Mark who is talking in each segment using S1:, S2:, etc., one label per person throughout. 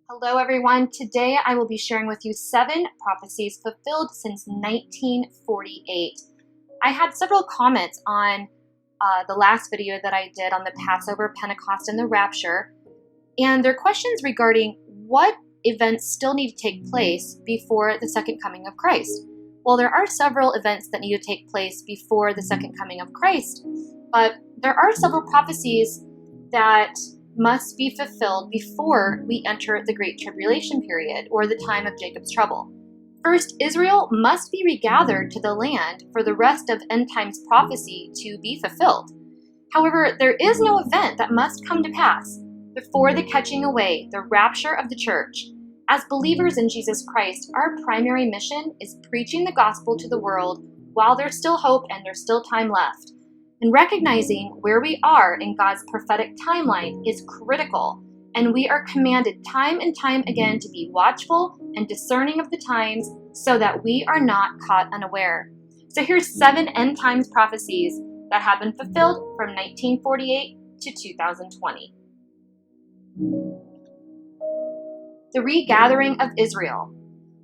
S1: Hello everyone, today I will be sharing with you 7 prophecies fulfilled since 1948. I had several comments on the last video that I did on the Passover, Pentecost, and the Rapture, and they're questions regarding what events still need to take place before the second coming of Christ. Well, there are several events that need to take place before the second coming of Christ, but there are several prophecies that must be fulfilled before we enter the Great Tribulation period, or the time of Jacob's trouble. First, Israel must be regathered to the land for the rest of end times prophecy to be fulfilled. However, there is no event that must come to pass before the catching away, the rapture of the church. As believers in Jesus Christ, our primary mission is preaching the gospel to the world while there's still hope and there's still time left. And recognizing where we are in God's prophetic timeline is critical, and we are commanded time and time again to be watchful and discerning of the times so that we are not caught unaware. So here's 7 end times prophecies that have been fulfilled from 1948 to 2020. The regathering of Israel.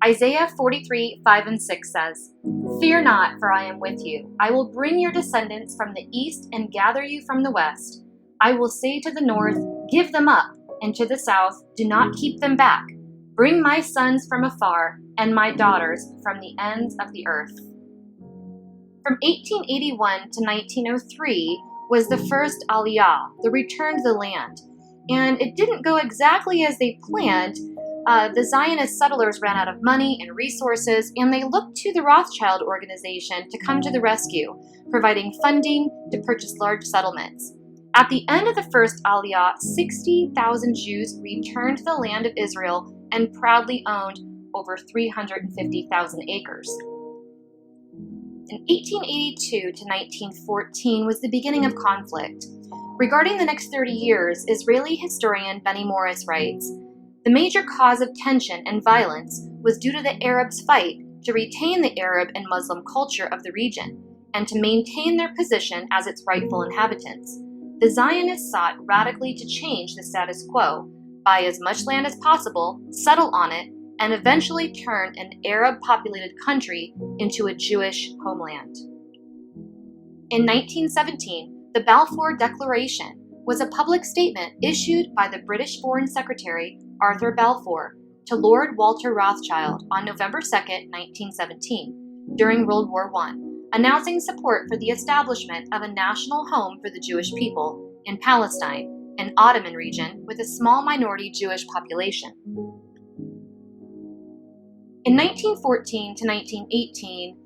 S1: Isaiah 43, 5 and 6 says, "Fear not, for I am with you. I will bring your descendants from the east and gather you from the west. I will say to the north, give them up, and to the south, do not keep them back. Bring my sons from afar, and my daughters from the ends of the earth." From 1881 to 1903 was the first Aliyah, the return to the land. And it didn't go exactly as they planned. The Zionist settlers ran out of money and resources, and they looked to the Rothschild organization to come to the rescue, providing funding to purchase large settlements. At the end of the first Aliyah, 60,000 Jews returned to the land of Israel and proudly owned over 350,000 acres. In 1882 to 1914 was the beginning of conflict. Regarding the next 30 years, Israeli historian Benny Morris writes, "The major cause of tension and violence was due to the Arabs' fight to retain the Arab and Muslim culture of the region and to maintain their position as its rightful inhabitants. The Zionists sought radically to change the status quo, buy as much land as possible, settle on it, and eventually turn an Arab-populated country into a Jewish homeland." In 1917, the Balfour Declaration was a public statement issued by the British Foreign Secretary Arthur Balfour to Lord Walter Rothschild on November 2, 1917, during World War I, announcing support for the establishment of a national home for the Jewish people in Palestine, an Ottoman region with a small minority Jewish population. In 1914 to 1918,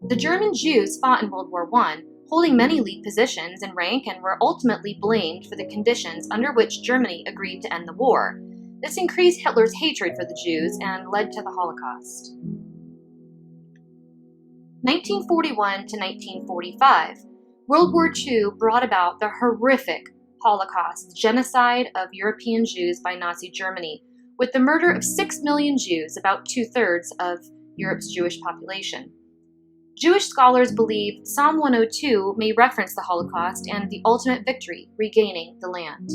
S1: the German Jews fought in World War I, holding many lead positions in rank, and were ultimately blamed for the conditions under which Germany agreed to end the war. This increased Hitler's hatred for the Jews and led to the Holocaust. 1941 to 1945, World War II brought about the horrific Holocaust, the genocide of European Jews by Nazi Germany, with the murder of 6 million Jews, about 2/3 of Europe's Jewish population. Jewish scholars believe Psalm 102 may reference the Holocaust and the ultimate victory, regaining the land.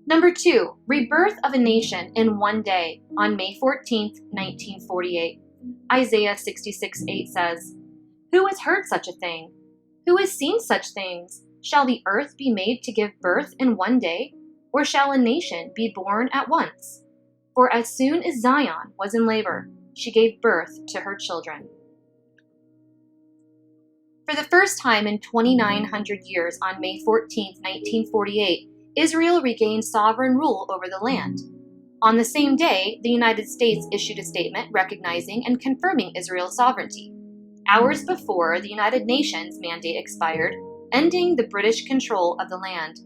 S1: Number 2, rebirth of a nation in one day on May 14, 1948. Isaiah 66:8 says, "Who has heard such a thing? Who has seen such things? Shall the earth be made to give birth in one day? Or shall a nation be born at once? For as soon as Zion was in labor, she gave birth to her children." For the first time in 2,900 years on May 14, 1948, Israel regained sovereign rule over the land. On the same day, the United States issued a statement recognizing and confirming Israel's sovereignty. Hours before, the United Nations mandate expired, ending the British control of the land.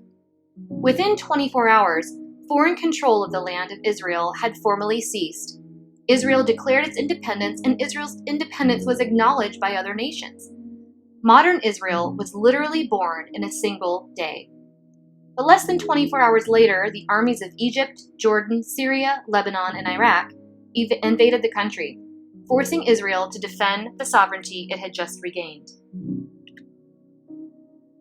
S1: Within 24 hours, foreign control of the land of Israel had formally ceased. Israel declared its independence, and Israel's independence was acknowledged by other nations. Modern Israel was literally born in a single day. But less than 24 hours later, the armies of Egypt, Jordan, Syria, Lebanon, and Iraq invaded the country, forcing Israel to defend the sovereignty it had just regained.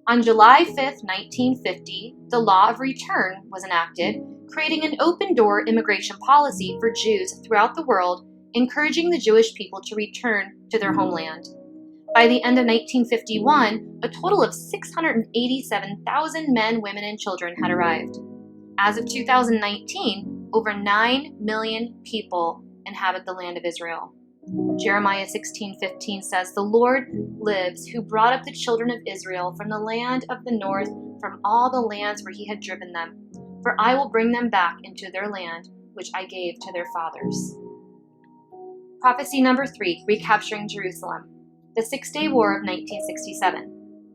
S1: On July 5, 1950, the Law of Return was enacted, creating an open-door immigration policy for Jews throughout the world, encouraging the Jewish people to return to their homeland. By the end of 1951, a total of 687,000 men, women, and children had arrived. As of 2019, over 9 million people inhabit the land of Israel. Jeremiah 16:15 says, "The Lord lives, who brought up the children of Israel from the land of the north, from all the lands where he had driven them. For I will bring them back into their land, which I gave to their fathers." Prophecy number 3, recapturing Jerusalem. The Six-Day War of 1967.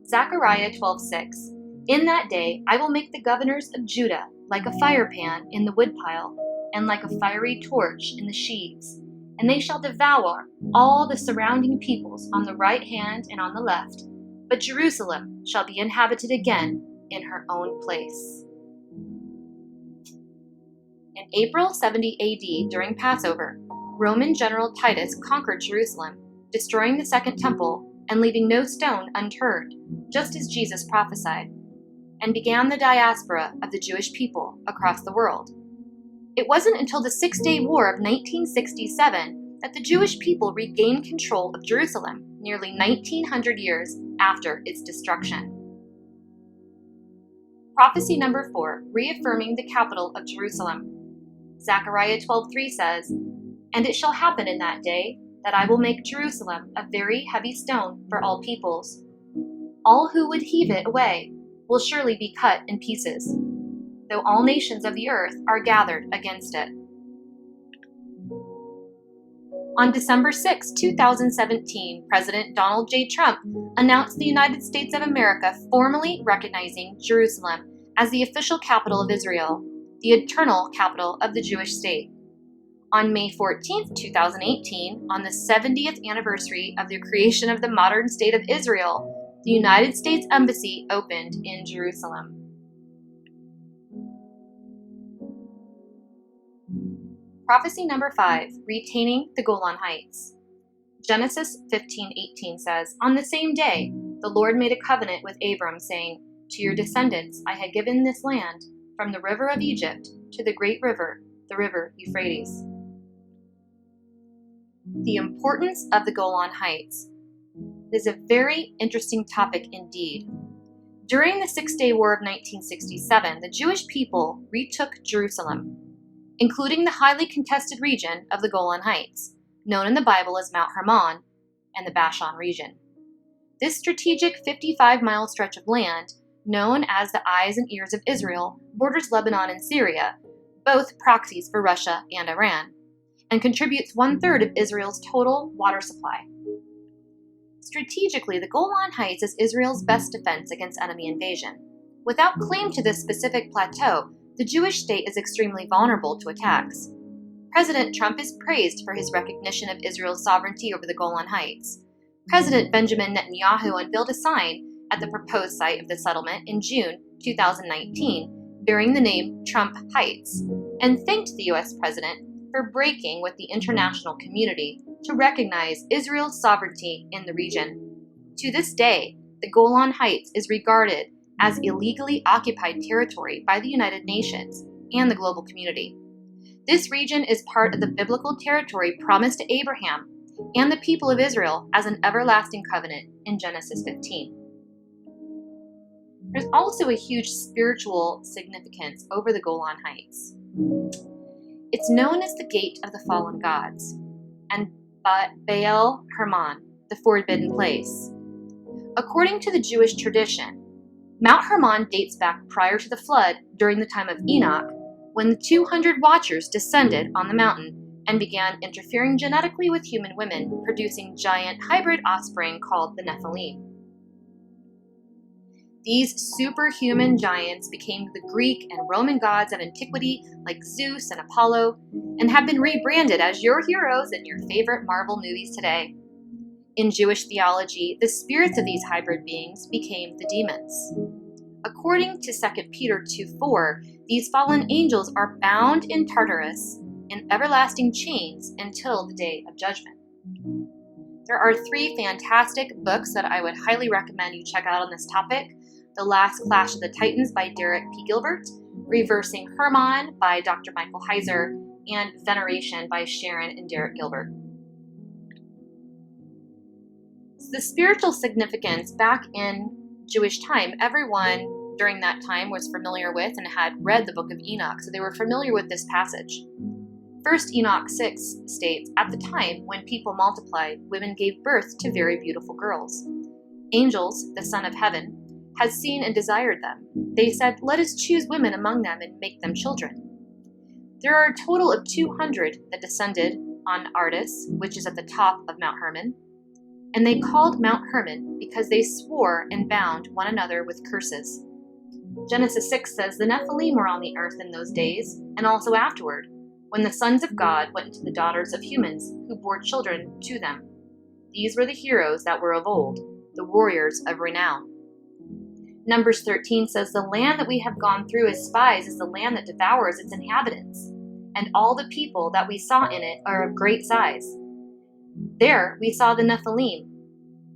S1: Zechariah 12:6. "In that day I will make the governors of Judah like a firepan in the woodpile, and like a fiery torch in the sheaves. And they shall devour all the surrounding peoples on the right hand and on the left. But Jerusalem shall be inhabited again in her own place." In April 70 AD, during Passover, Roman General Titus conquered Jerusalem, destroying the Second Temple and leaving no stone unturned, just as Jesus prophesied, and began the diaspora of the Jewish people across the world. It wasn't until the Six-Day War of 1967 that the Jewish people regained control of Jerusalem, nearly 1900 years after its destruction. Prophecy number 4, reaffirming the capital of Jerusalem. Zechariah 12:3 says, "And it shall happen in that day that I will make Jerusalem a very heavy stone for all peoples. All who would heave it away will surely be cut in pieces, though all nations of the earth are gathered against it." On December 6, 2017, President Donald J. Trump announced the United States of America formally recognizing Jerusalem as the official capital of Israel, the eternal capital of the Jewish state. On May 14, 2018, on the 70th anniversary of the creation of the modern state of Israel, the United States Embassy opened in Jerusalem. Prophecy number 5, retaining the Golan Heights. Genesis 15:18 says, "On the same day, the Lord made a covenant with Abram, saying, 'To your descendants I had given this land, from the river of Egypt to the great river, the river Euphrates.'" The importance of the Golan Heights is a very interesting topic indeed. During the Six-Day War of 1967, the Jewish people retook Jerusalem, including the highly contested region of the Golan Heights, known in the Bible as Mount Hermon and the Bashan region. This strategic 55-mile stretch of land, known as the Eyes and Ears of Israel, borders Lebanon and Syria, both proxies for Russia and Iran, and contributes 1/3 of Israel's total water supply. Strategically, the Golan Heights is Israel's best defense against enemy invasion. Without claim to this specific plateau, the Jewish state is extremely vulnerable to attacks. President Trump is praised for his recognition of Israel's sovereignty over the Golan Heights. President Benjamin Netanyahu unveiled a sign at the proposed site of the settlement in June 2019, bearing the name Trump Heights, and thanked the U.S. president for breaking with the international community to recognize Israel's sovereignty in the region. To this day, the Golan Heights is regarded as illegally occupied territory by the United Nations and the global community. This region is part of the biblical territory promised to Abraham and the people of Israel as an everlasting covenant in Genesis 15. There's also a huge spiritual significance over the Golan Heights. It's known as the Gate of the Fallen Gods, and Baal Hermon, the forbidden place. According to the Jewish tradition, Mount Hermon dates back prior to the flood during the time of Enoch, when the 200 watchers descended on the mountain and began interfering genetically with human women, producing giant hybrid offspring called the Nephilim. These superhuman giants became the Greek and Roman gods of antiquity like Zeus and Apollo, and have been rebranded as your heroes in your favorite Marvel movies today. In Jewish theology, the spirits of these hybrid beings became the demons. According to 2 Peter 2:4, these fallen angels are bound in Tartarus in everlasting chains until the day of judgment. There are 3 fantastic books that I would highly recommend you check out on this topic. The Last Clash of the Titans by Derek P. Gilbert, Reversing Hermann by Dr. Michael Heiser, and Veneration by Sharon and Derek Gilbert. So the spiritual significance back in Jewish time, everyone during that time was familiar with and had read the book of Enoch, so they were familiar with this passage. 1 Enoch 6 states, "At the time when people multiplied, women gave birth to very beautiful girls. Angels, the Son of Heaven, had seen and desired them. They said, 'Let us choose women among them and make them children.' There are a total of 200 that descended on Ardis, which is at the top of Mount Hermon, and they called Mount Hermon because they swore and bound one another with curses." Genesis 6 says, "The Nephilim were on the earth in those days, and also afterward, when the sons of God went into the daughters of humans, who bore children to them. These were the heroes that were of old, the warriors of renown." Numbers 13 says, "The land that we have gone through as spies is the land that devours its inhabitants, and all the people that we saw in it are of great size. There we saw the Nephilim.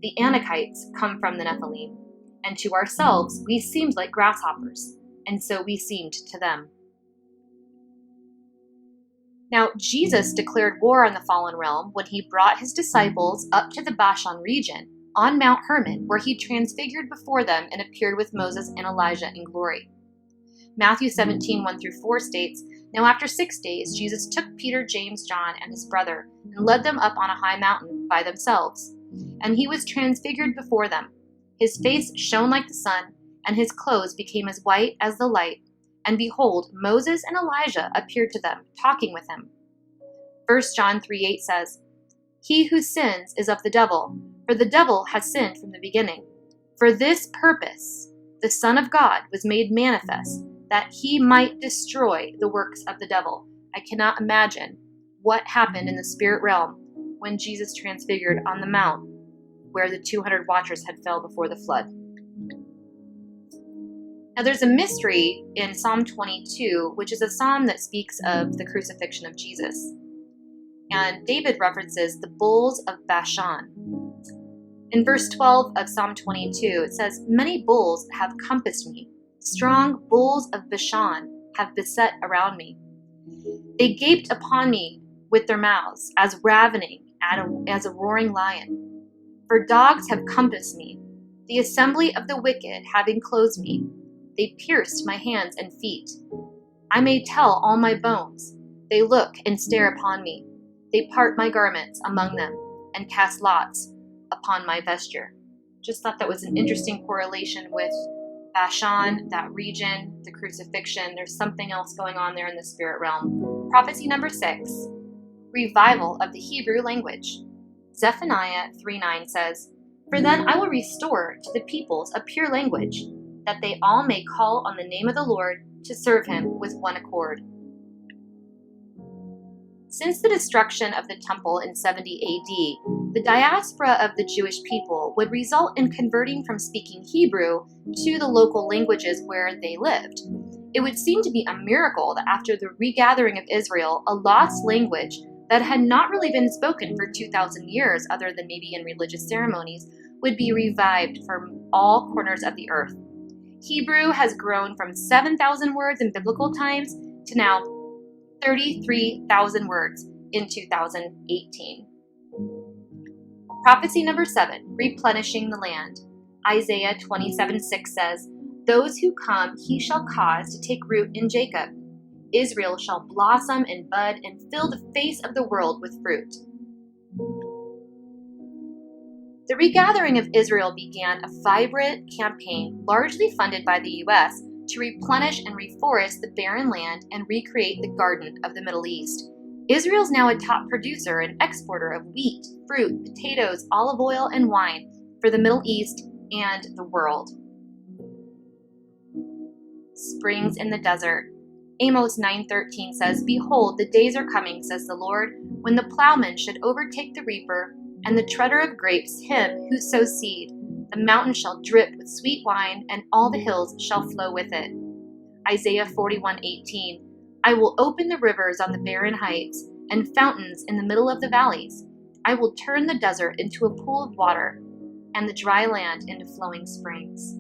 S1: The Anakites come from the Nephilim, and to ourselves we seemed like grasshoppers, and so we seemed to them." Now, Jesus declared war on the fallen realm when he brought his disciples up to the Bashan region on Mount Hermon, where he transfigured before them and appeared with Moses and Elijah in glory. Matthew 17, 1-4 states, "Now after 6 days, Jesus took Peter, James, John, and his brother, and led them up on a high mountain by themselves. And he was transfigured before them. His face shone like the sun, and his clothes became as white as the light. And behold, Moses and Elijah appeared to them, talking with him." 1 John 3:8 says, "He who sins is of the devil, for the devil has sinned from the beginning. For this purpose, the Son of God was made manifest, that he might destroy the works of the devil." I cannot imagine what happened in the spirit realm when Jesus transfigured on the mount where the 200 watchers had fell before the flood. Now there's a mystery in Psalm 22, which is a psalm that speaks of the crucifixion of Jesus. And David references the bulls of Bashan. In verse 12 of Psalm 22, it says, "Many bulls have compassed me. Strong bulls of Bashan have beset around me. They gaped upon me with their mouths, as ravening, as a roaring lion. For dogs have compassed me, the assembly of the wicked have enclosed me. They pierced my hands and feet. I may tell all my bones. They look and stare upon me. They part my garments among them and cast lots upon my vesture." Just thought that was an interesting correlation with Bashan, that region, the crucifixion. There's something else going on there in the spirit realm. Prophecy number 6, revival of the Hebrew language. Zephaniah 3:9 says, "For then I will restore to the peoples a pure language, that they all may call on the name of the Lord to serve him with one accord." Since the destruction of the temple in 70 AD, the diaspora of the Jewish people would result in converting from speaking Hebrew to the local languages where they lived. It would seem to be a miracle that after the regathering of Israel, a lost language that had not really been spoken for 2,000 years, other than maybe in religious ceremonies, would be revived from all corners of the earth. Hebrew has grown from 7,000 words in biblical times to now 33,000 words in 2018. Prophecy number 7, replenishing the land. Isaiah 27:6 says, "Those who come he shall cause to take root in Jacob. Israel shall blossom and bud and fill the face of the world with fruit." The regathering of Israel began a vibrant campaign largely funded by the U.S. to replenish and reforest the barren land and recreate the Garden of the Middle East. Israel is now a top producer and exporter of wheat, fruit, potatoes, olive oil, and wine for the Middle East and the world. Springs in the desert. Amos 9:13 says, "Behold, the days are coming, says the Lord, when the plowman should overtake the reaper, and the treader of grapes him who sows seed. The mountain shall drip with sweet wine, and all the hills shall flow with it." Isaiah 41:18, "I will open the rivers on the barren heights, and fountains in the middle of the valleys. I will turn the desert into a pool of water, and the dry land into flowing springs."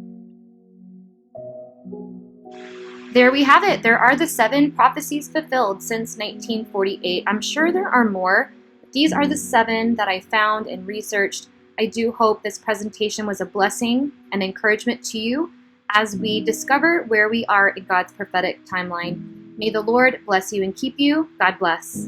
S1: There we have it. There are the 7 prophecies fulfilled since 1948. I'm sure there are more. These are the 7 that I found and researched. I do hope this presentation was a blessing and encouragement to you as we discover where we are in God's prophetic timeline. May the Lord bless you and keep you. God bless.